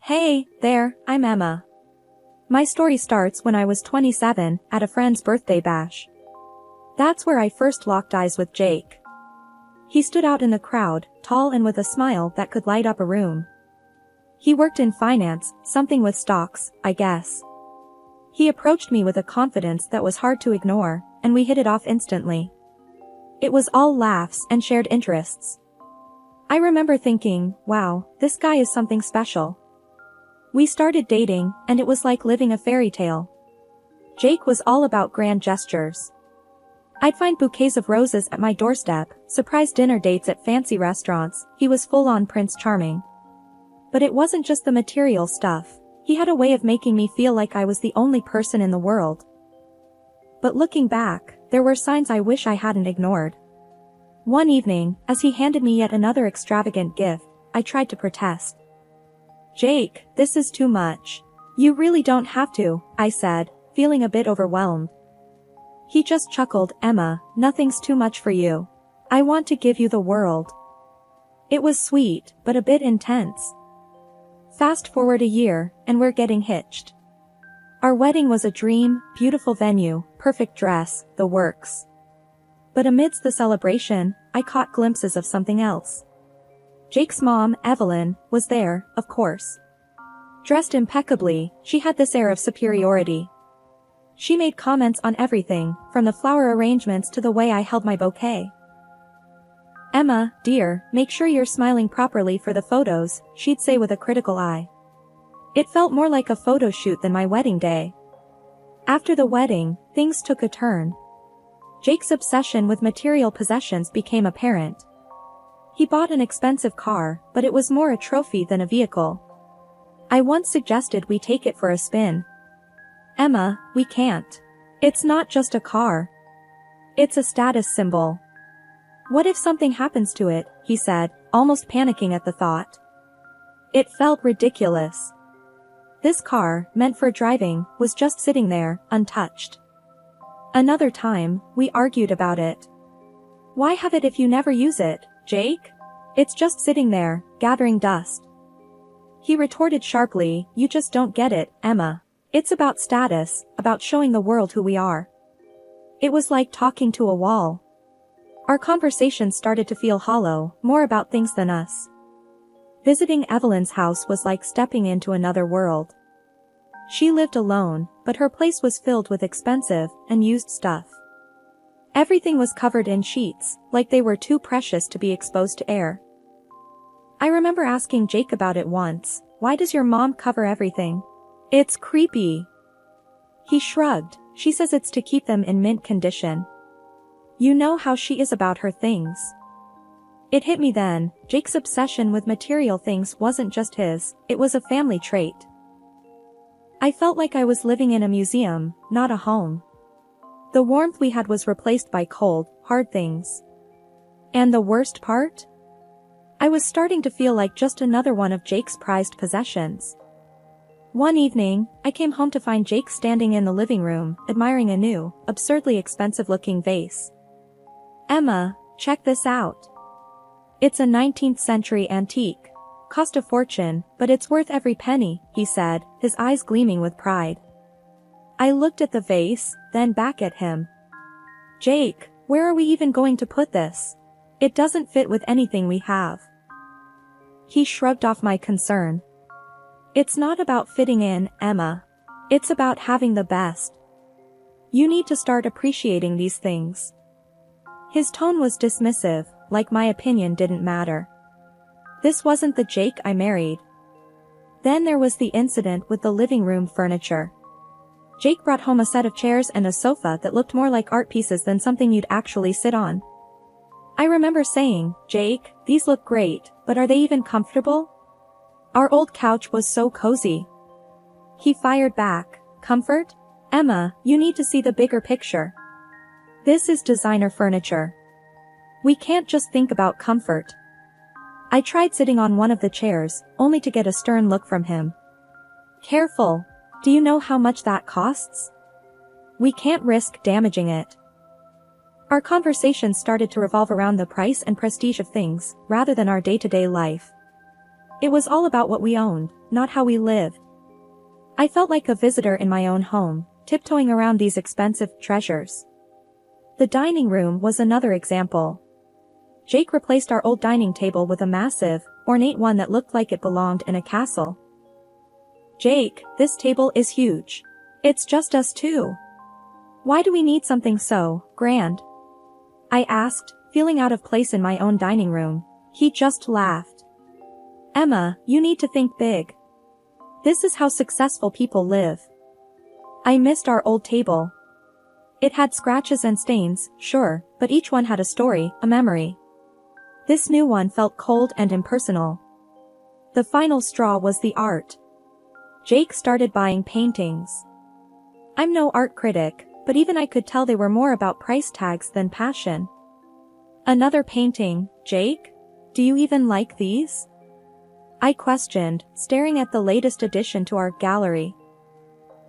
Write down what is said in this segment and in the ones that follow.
Hey, there, I'm Emma. My story starts when I was 27, at a friend's birthday bash. That's where I first locked eyes with Jake. He stood out in the crowd, tall and with a smile that could light up a room. He worked in finance, something with stocks, I guess. He approached me with a confidence that was hard to ignore, and we hit it off instantly. It was all laughs and shared interests. I remember thinking, wow, this guy is something special. We started dating, and it was like living a fairy tale. Jake was all about grand gestures. I'd find bouquets of roses at my doorstep, surprise dinner dates at fancy restaurants. He was full-on Prince Charming. But it wasn't just the material stuff. He had a way of making me feel like I was the only person in the world. But looking back, there were signs I wish I hadn't ignored. One evening, as he handed me yet another extravagant gift, I tried to protest. "Jake, this is too much. You really don't have to," I said, feeling a bit overwhelmed. He just chuckled, "Emma, nothing's too much for you. I want to give you the world." It was sweet, but a bit intense. Fast forward a year, and we're getting hitched. Our wedding was a dream, beautiful venue, perfect dress, the works. But amidst the celebration, I caught glimpses of something else. Jake's mom, Evelyn, was there, of course. Dressed impeccably, she had this air of superiority. She made comments on everything, from the flower arrangements to the way I held my bouquet. "Emma, dear, make sure you're smiling properly for the photos," she'd say with a critical eye. It felt more like a photo shoot than my wedding day. After the wedding, things took a turn. Jake's obsession with material possessions became apparent. He bought an expensive car, but it was more a trophy than a vehicle. I once suggested we take it for a spin. "Emma, we can't. It's not just a car. It's a status symbol." "What if something happens to it?" he said, almost panicking at the thought. It felt ridiculous. This car, meant for driving, was just sitting there, untouched. Another time, we argued about it. "Why have it if you never use it, Jake? It's just sitting there, gathering dust." He retorted sharply, "You just don't get it, Emma. It's about status, about showing the world who we are." It was like talking to a wall. Our conversation started to feel hollow, more about things than us. Visiting Evelyn's house was like stepping into another world. She lived alone, but her place was filled with expensive and used stuff. Everything was covered in sheets, like they were too precious to be exposed to air. I remember asking Jake about it once, "Why does your mom cover everything? It's creepy." He shrugged, "She says it's to keep them in mint condition. You know how she is about her things." It hit me then, Jake's obsession with material things wasn't just his, it was a family trait. I felt like I was living in a museum, not a home. The warmth we had was replaced by cold, hard things. And the worst part? I was starting to feel like just another one of Jake's prized possessions. One evening, I came home to find Jake standing in the living room, admiring a new, absurdly expensive-looking vase. "Emma, check this out. It's a 19th century antique. Cost a fortune, but it's worth every penny," he said, his eyes gleaming with pride. I looked at the vase, then back at him. "Jake, where are we even going to put this? It doesn't fit with anything we have." He shrugged off my concern. "It's not about fitting in, Emma. It's about having the best. You need to start appreciating these things." His tone was dismissive, like my opinion didn't matter. This wasn't the Jake I married. Then there was the incident with the living room furniture. Jake brought home a set of chairs and a sofa that looked more like art pieces than something you'd actually sit on. I remember saying, "Jake, these look great, but are they even comfortable? Our old couch was so cozy." He fired back, "Comfort? Emma, you need to see the bigger picture. This is designer furniture. We can't just think about comfort." I tried sitting on one of the chairs, only to get a stern look from him. "Careful. Do you know how much that costs? We can't risk damaging it." Our conversation started to revolve around the price and prestige of things, rather than our day-to-day life. It was all about what we owned, not how we lived. I felt like a visitor in my own home, tiptoeing around these expensive treasures. The dining room was another example. Jake replaced our old dining table with a massive, ornate one that looked like it belonged in a castle. "Jake, this table is huge. It's just us two. Why do we need something so grand?" I asked, feeling out of place in my own dining room. He just laughed. "Emma, you need to think big. This is how successful people live." I missed our old table. It had scratches and stains, sure, but each one had a story, a memory. This new one felt cold and impersonal. The final straw was the art. Jake started buying paintings. I'm no art critic, but even I could tell they were more about price tags than passion. "Another painting, Jake? Do you even like these?" I questioned, staring at the latest addition to our gallery.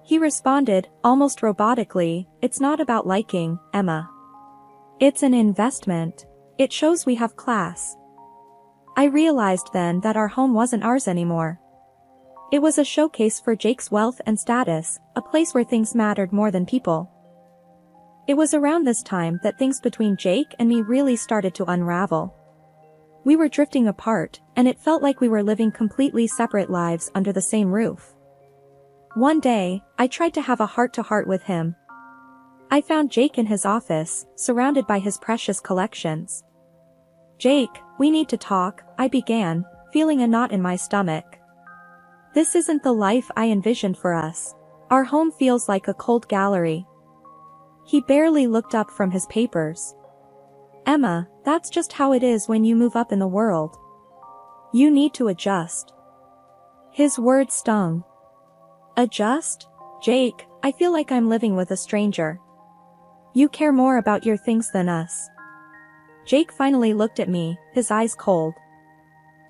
He responded, almost robotically, "It's not about liking, Emma. It's an investment. It shows we have class." I realized then that our home wasn't ours anymore. It was a showcase for Jake's wealth and status, a place where things mattered more than people. It was around this time that things between Jake and me really started to unravel. We were drifting apart, and it felt like we were living completely separate lives under the same roof. One day, I tried to have a heart-to-heart with him. I found Jake in his office, surrounded by his precious collections. "Jake, we need to talk," I began, feeling a knot in my stomach. This isn't the life I envisioned for us. Our home feels like a cold gallery. He barely looked up from his papers. "Emma, that's just how it is when you move up in the world. You need to adjust." His words stung. "Adjust? Jake, I feel like I'm living with a stranger. You care more about your things than us." Jake finally looked at me, his eyes cold.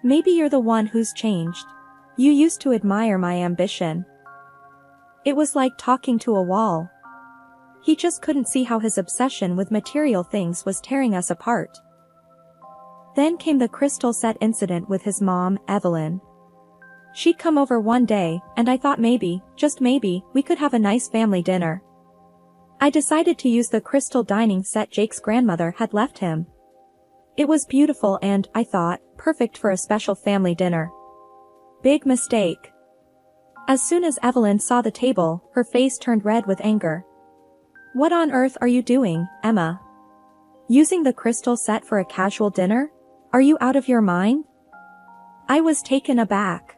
"Maybe you're the one who's changed. You used to admire my ambition." It was like talking to a wall. He just couldn't see how his obsession with material things was tearing us apart. Then came the crystal set incident with his mom, Evelyn. She'd come over one day, and I thought maybe, just maybe, we could have a nice family dinner. I decided to use the crystal dining set Jake's grandmother had left him. It was beautiful and, I thought, perfect for a special family dinner. Big mistake. As soon as Evelyn saw the table, her face turned red with anger. "What on earth are you doing, Emma? Using the crystal set for a casual dinner? Are you out of your mind?" I was taken aback.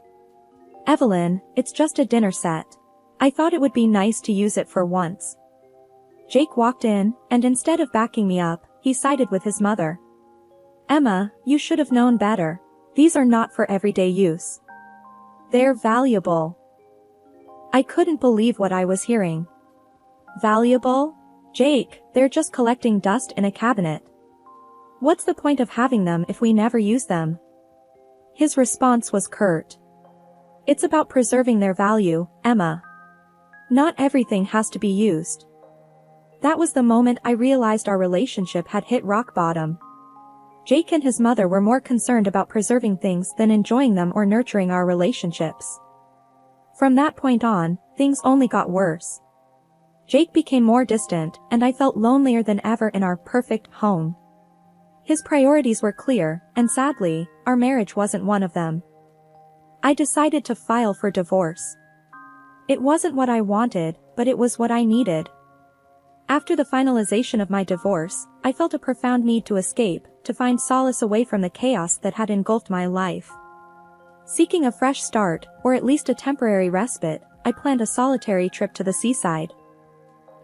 "Evelyn, it's just a dinner set. I thought it would be nice to use it for once." Jake walked in, and instead of backing me up, he sided with his mother. "Emma, you should have known better. These are not for everyday use. They're valuable." I couldn't believe what I was hearing. "Valuable? Jake, they're just collecting dust in a cabinet. What's the point of having them if we never use them?" His response was curt. "It's about preserving their value, Emma. Not everything has to be used." That was the moment I realized our relationship had hit rock bottom. Jake and his mother were more concerned about preserving things than enjoying them or nurturing our relationships. From that point on, things only got worse. Jake became more distant, and I felt lonelier than ever in our perfect home. His priorities were clear, and sadly, our marriage wasn't one of them. I decided to file for divorce. It wasn't what I wanted, but it was what I needed. After the finalization of my divorce, I felt a profound need to escape, to find solace away from the chaos that had engulfed my life. Seeking a fresh start, or at least a temporary respite, I planned a solitary trip to the seaside.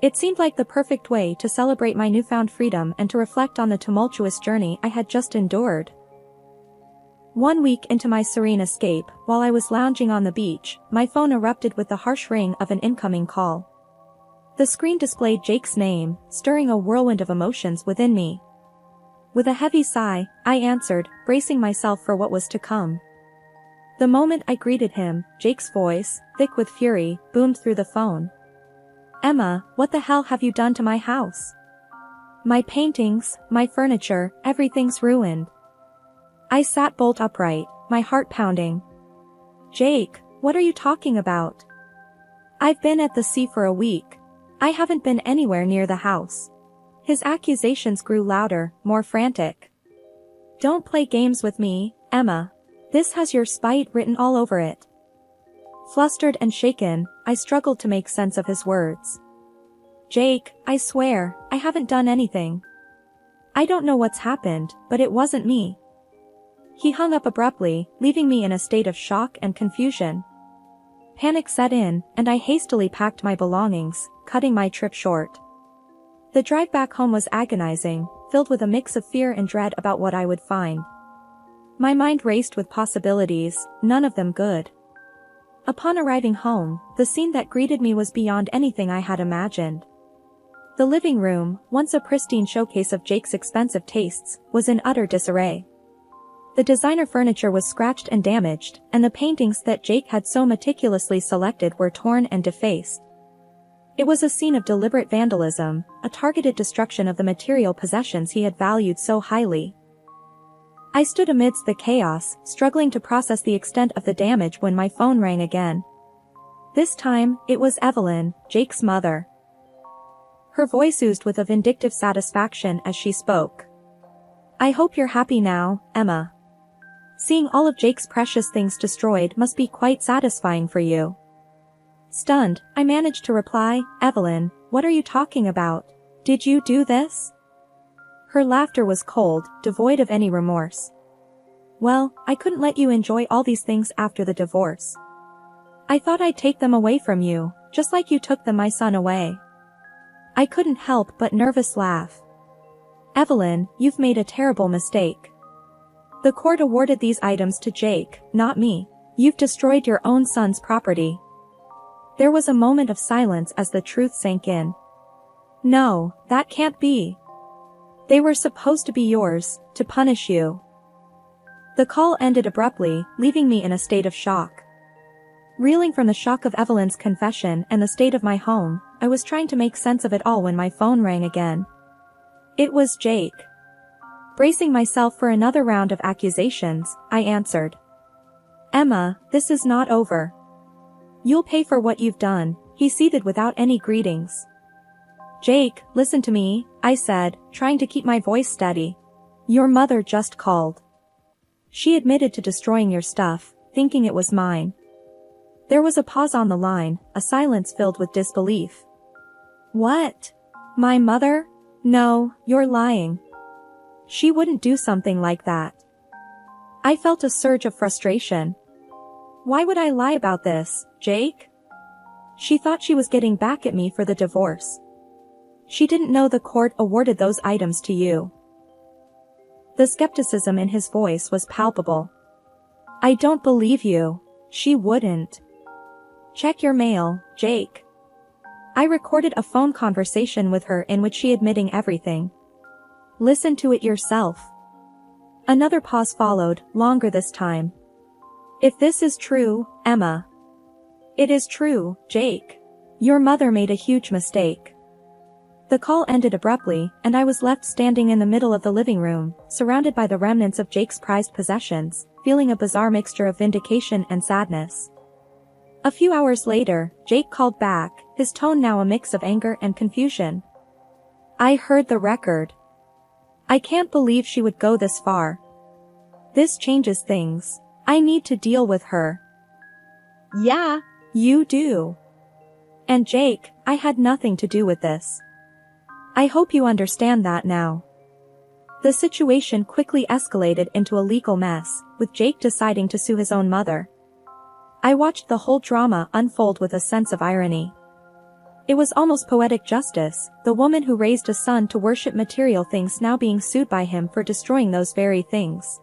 It seemed like the perfect way to celebrate my newfound freedom and to reflect on the tumultuous journey I had just endured. 1 week into my serene escape, while I was lounging on the beach, my phone erupted with the harsh ring of an incoming call. The screen displayed Jake's name, stirring a whirlwind of emotions within me. With a heavy sigh, I answered, bracing myself for what was to come. The moment I greeted him, Jake's voice, thick with fury, boomed through the phone. "Emma, what the hell have you done to my house? My paintings, my furniture, everything's ruined." I sat bolt upright, my heart pounding. Jake, what are you talking about? I've been at the sea for a week. I haven't been anywhere near the house. His accusations grew louder, more frantic. Don't play games with me, Emma. This has your spite written all over it. Flustered and shaken, I struggled to make sense of his words. Jake, I swear, I haven't done anything. I don't know what's happened, but it wasn't me. He hung up abruptly, leaving me in a state of shock and confusion. Panic set in, and I hastily packed my belongings, cutting my trip short. The drive back home was agonizing, filled with a mix of fear and dread about what I would find. My mind raced with possibilities, none of them good. Upon arriving home, the scene that greeted me was beyond anything I had imagined. The living room, once a pristine showcase of Jake's expensive tastes, was in utter disarray. The designer furniture was scratched and damaged, and the paintings that Jake had so meticulously selected were torn and defaced. It was a scene of deliberate vandalism, a targeted destruction of the material possessions he had valued so highly. I stood amidst the chaos, struggling to process the extent of the damage when my phone rang again. This time, it was Evelyn, Jake's mother. Her voice oozed with a vindictive satisfaction as she spoke. I hope you're happy now, Emma. Seeing all of Jake's precious things destroyed must be quite satisfying for you. Stunned, I managed to reply, Evelyn, what are you talking about? Did you do this? Her laughter was cold, devoid of any remorse. Well, I couldn't let you enjoy all these things after the divorce. I thought I'd take them away from you, just like you took my son away. I couldn't help but nervous laugh. Evelyn, you've made a terrible mistake. The court awarded these items to Jake, not me. You've destroyed your own son's property. There was a moment of silence as the truth sank in. No, that can't be. They were supposed to be yours, to punish you. The call ended abruptly, leaving me in a state of shock. Reeling from the shock of Evelyn's confession and the state of my home, I was trying to make sense of it all when my phone rang again. It was Jake. Bracing myself for another round of accusations, I answered. Emma, this is not over. You'll pay for what you've done, he seethed without any greetings. Jake, listen to me, I said, trying to keep my voice steady. Your mother just called. She admitted to destroying your stuff, thinking it was mine. There was a pause on the line, a silence filled with disbelief. What? My mother? No, you're lying. She wouldn't do something like that. I felt a surge of frustration. Why would I lie about this, Jake? She thought she was getting back at me for the divorce. She didn't know the court awarded those items to you. The skepticism in his voice was palpable. I don't believe you. She wouldn't. Check your mail, Jake. I recorded a phone conversation with her in which she admitting everything. Listen to it yourself. Another pause followed, longer this time. If this is true, Emma. It is true, Jake. Your mother made a huge mistake. The call ended abruptly, and I was left standing in the middle of the living room, surrounded by the remnants of Jake's prized possessions, feeling a bizarre mixture of vindication and sadness. A few hours later, Jake called back, his tone now a mix of anger and confusion. I heard the record. I can't believe she would go this far. This changes things. I need to deal with her. Yeah, you do. And Jake, I had nothing to do with this. I hope you understand that now. The situation quickly escalated into a legal mess, with Jake deciding to sue his own mother. I watched the whole drama unfold with a sense of irony. It was almost poetic justice, the woman who raised a son to worship material things now being sued by him for destroying those very things.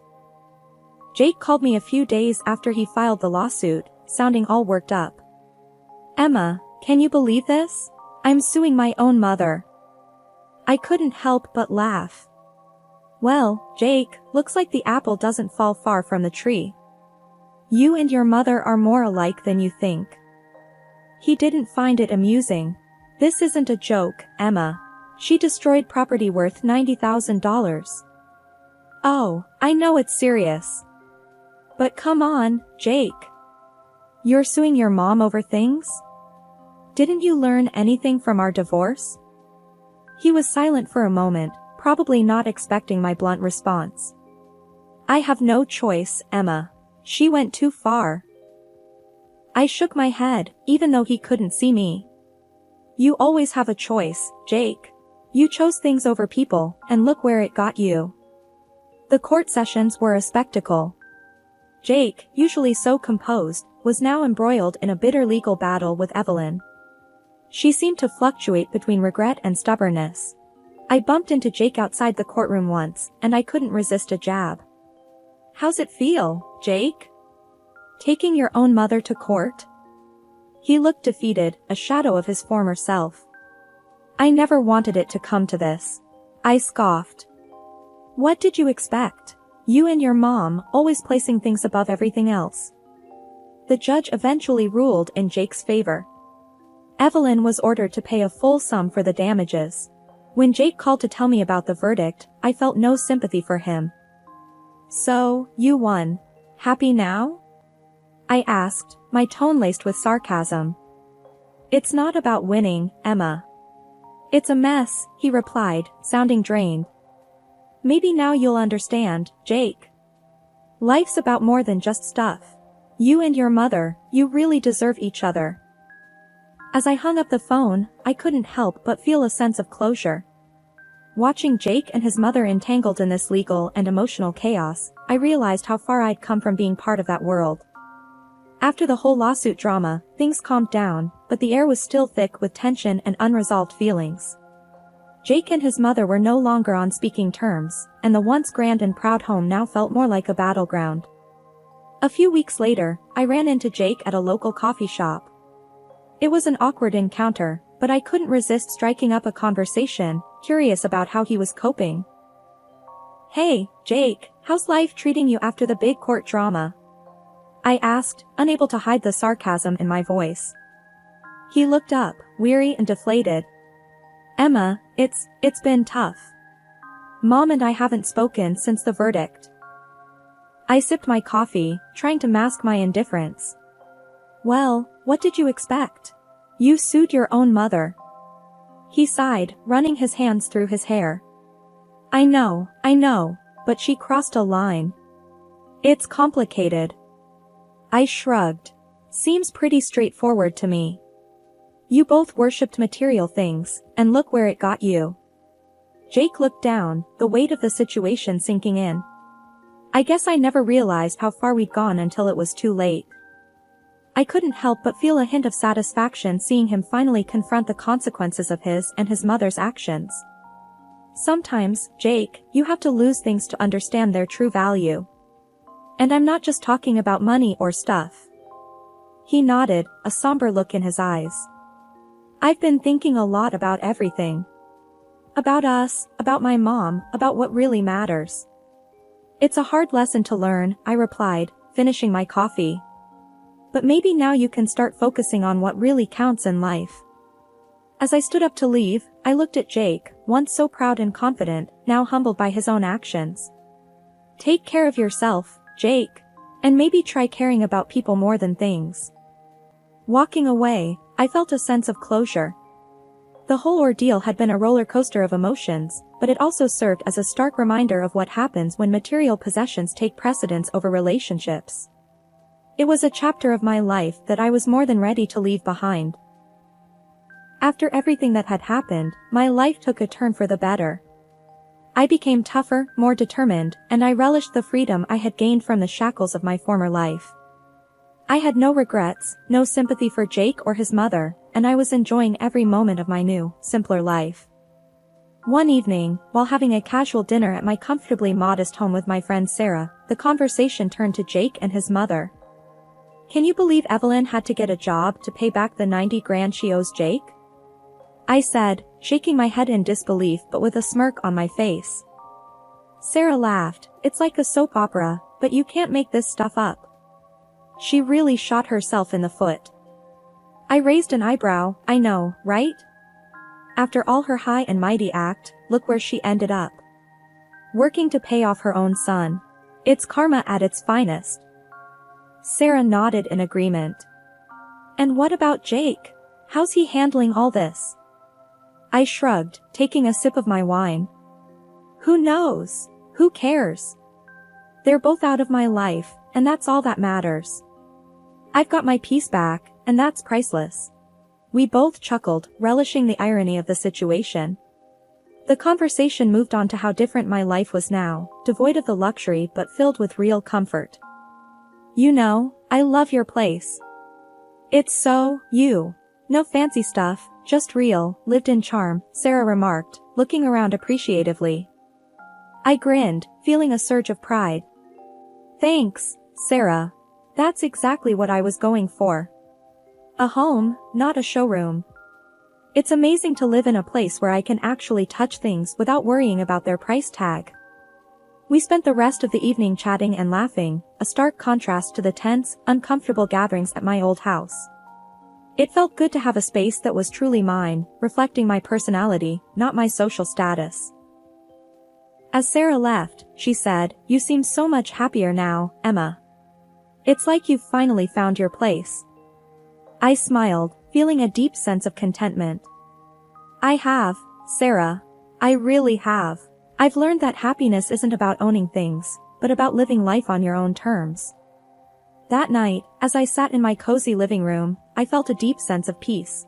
Jake called me a few days after he filed the lawsuit, sounding all worked up. Emma, can you believe this? I'm suing my own mother. I couldn't help but laugh. Well, Jake, looks like the apple doesn't fall far from the tree. You and your mother are more alike than you think. He didn't find it amusing. This isn't a joke, Emma. She destroyed property worth $90,000. Oh, I know it's serious. But come on, Jake. You're suing your mom over things? Didn't you learn anything from our divorce? He was silent for a moment, probably not expecting my blunt response. I have no choice, Emma. She went too far. I shook my head, even though he couldn't see me. You always have a choice, Jake. You chose things over people, and look where it got you. The court sessions were a spectacle. Jake, usually so composed, was now embroiled in a bitter legal battle with Evelyn. She seemed to fluctuate between regret and stubbornness. I bumped into Jake outside the courtroom once, and I couldn't resist a jab. How's it feel, Jake? Taking your own mother to court? He looked defeated, a shadow of his former self. I never wanted it to come to this. I scoffed. What did you expect? You and your mom, always placing things above everything else. The judge eventually ruled in Jake's favor. Evelyn was ordered to pay a full sum for the damages. When Jake called to tell me about the verdict, I felt no sympathy for him. So, you won. Happy now? I asked, my tone laced with sarcasm. It's not about winning, Emma. It's a mess, he replied, sounding drained. Maybe now you'll understand, Jake. Life's about more than just stuff. You and your mother, you really deserve each other. As I hung up the phone, I couldn't help but feel a sense of closure. Watching Jake and his mother entangled in this legal and emotional chaos, I realized how far I'd come from being part of that world. After the whole lawsuit drama, things calmed down, but the air was still thick with tension and unresolved feelings. Jake and his mother were no longer on speaking terms, and the once grand and proud home now felt more like a battleground. A few weeks later, I ran into Jake at a local coffee shop. It was an awkward encounter, but I couldn't resist striking up a conversation, curious about how he was coping. Hey, Jake, how's life treating you after the big court drama? I asked, unable to hide the sarcasm in my voice. He looked up, weary and deflated. Emma, it's been tough. Mom and I haven't spoken since the verdict. I sipped my coffee, trying to mask my indifference. Well, what did you expect? You sued your own mother. He sighed, running his hands through his hair. I know, but she crossed a line. It's complicated. I shrugged. Seems pretty straightforward to me. You both worshipped material things, and look where it got you. Jake looked down, the weight of the situation sinking in. I guess I never realized how far we'd gone until it was too late. I couldn't help but feel a hint of satisfaction seeing him finally confront the consequences of his and his mother's actions. Sometimes, Jake, you have to lose things to understand their true value. And I'm not just talking about money or stuff. He nodded, a somber look in his eyes. I've been thinking a lot about everything. About us, about my mom, about what really matters. It's a hard lesson to learn, I replied, finishing my coffee. But maybe now you can start focusing on what really counts in life. As I stood up to leave, I looked at Jake, once so proud and confident, now humbled by his own actions. Take care of yourself, Jake. And maybe try caring about people more than things. Walking away, I felt a sense of closure. The whole ordeal had been a roller coaster of emotions, but it also served as a stark reminder of what happens when material possessions take precedence over relationships. It was a chapter of my life that I was more than ready to leave behind. After everything that had happened, my life took a turn for the better. I became tougher, more determined, and I relished the freedom I had gained from the shackles of my former life. I had no regrets, no sympathy for Jake or his mother, and I was enjoying every moment of my new, simpler life. One evening, while having a casual dinner at my comfortably modest home with my friend Sarah, the conversation turned to Jake and his mother. Can you believe Evelyn had to get a job to pay back the 90 grand she owes Jake? I said, shaking my head in disbelief but with a smirk on my face. Sarah laughed. It's like a soap opera, but you can't make this stuff up. She really shot herself in the foot. I raised an eyebrow. I know, right? After all her high and mighty act, look where she ended up. Working to pay off her own son. It's karma at its finest. Sarah nodded in agreement. And what about Jake? How's he handling all this? I shrugged, taking a sip of my wine. Who knows? Who cares? They're both out of my life, and that's all that matters. I've got my peace back, and that's priceless. We both chuckled, relishing the irony of the situation. The conversation moved on to how different my life was now, devoid of the luxury but filled with real comfort. You know, I love your place. It's so, you. No fancy stuff, just real, lived-in charm, Sarah remarked, looking around appreciatively. I grinned, feeling a surge of pride. Thanks, Sarah. That's exactly what I was going for. A home, not a showroom. It's amazing to live in a place where I can actually touch things without worrying about their price tag. We spent the rest of the evening chatting and laughing, a stark contrast to the tense, uncomfortable gatherings at my old house. It felt good to have a space that was truly mine, reflecting my personality, not my social status. As Sarah left, she said, "You seem so much happier now, Emma. It's like you've finally found your place." I smiled, feeling a deep sense of contentment. I have, Sarah. I really have. I've learned that happiness isn't about owning things, but about living life on your own terms. That night, as I sat in my cozy living room, I felt a deep sense of peace.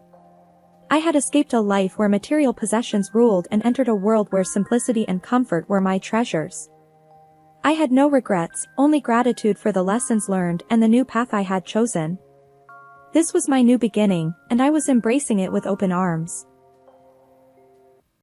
I had escaped a life where material possessions ruled and entered a world where simplicity and comfort were my treasures. I had no regrets, only gratitude for the lessons learned and the new path I had chosen. This was my new beginning, and I was embracing it with open arms.